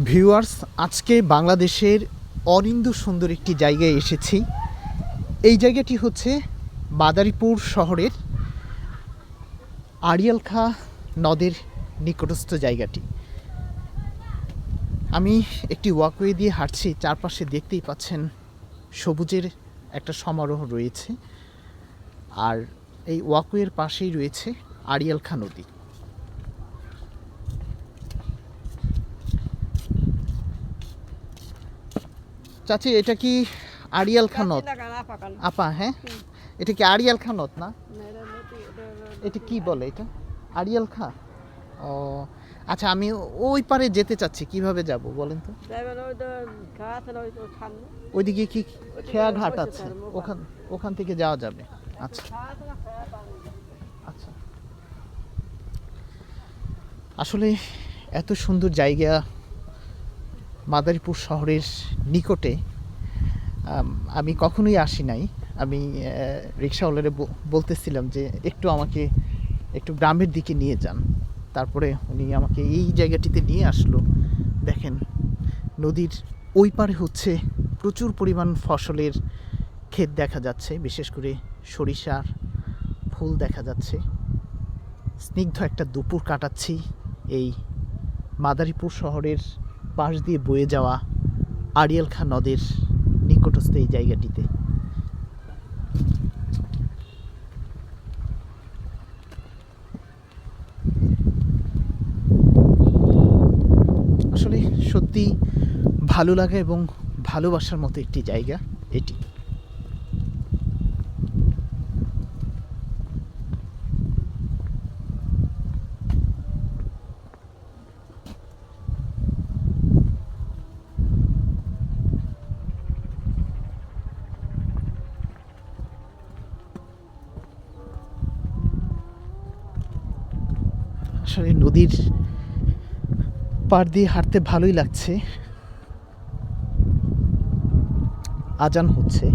Viewers, আজকে বাংলাদেশের অনিন্দ্য সুন্দর একটি জায়গায় এসেছি। এই জায়গাটি হচ্ছে মাদারীপুর শহরের আড়িয়াল খাঁ নদের নিকটস্থ জায়গাটি। আমি একটি ওয়াকওয়ে দিয়ে হাঁটছি, চারপাশে দেখতেই পাচ্ছেন সবুজের একটা সমারোহ রয়েছে, আর এই ওয়াকওয়ের পাশেই রয়েছে আড়িয়াল খাঁ নদী। চাচি, এটা কি আড়িয়াল খাঁ নদ? আপা, হ্যাঁ, এটা কি আড়িয়াল খাঁ নদ না? এটা কি বলে, এটা আড়িয়াল খাঁ? ও আচ্ছা, আমি ওই পারে যেতে চাচ্ছি, কিভাবে যাব বলেন তো? ওইদিকে কি খেয়া ঘাট আছে? ওখান থেকে যাওয়া যাবে? আচ্ছা আচ্ছা। আসলে এত সুন্দর জায়গা মাদারীপুর শহরের নিকটে আমি কখনোই আসি নাই। আমি রিক্সাওয়ালারে বলতেছিলাম যে একটু আমাকে একটু গ্রামের দিকে নিয়ে যান, তারপরে উনি আমাকে এই জায়গাটিতে নিয়ে আসলো। দেখেন, নদীর ওই পারে হচ্ছে প্রচুর পরিমাণ ফসলের ক্ষেত দেখা যাচ্ছে, বিশেষ করে সরিষার ফুল দেখা যাচ্ছে। স্নিগ্ধ একটা দুপুর কাটাচ্ছি এই মাদারীপুর শহরের পাশ দিয়ে বয়ে যাওয়া আড়িয়াল খাঁ নদের নিকটস্থ এই জায়গাটিতে। আসলে সত্যি ভালো লাগা এবং ভালোবাসার মতো একটি জায়গা এটি। আসলে নদীর পাড় দিয়ে হাঁটতে ভালোই লাগছে। আজান হচ্ছে।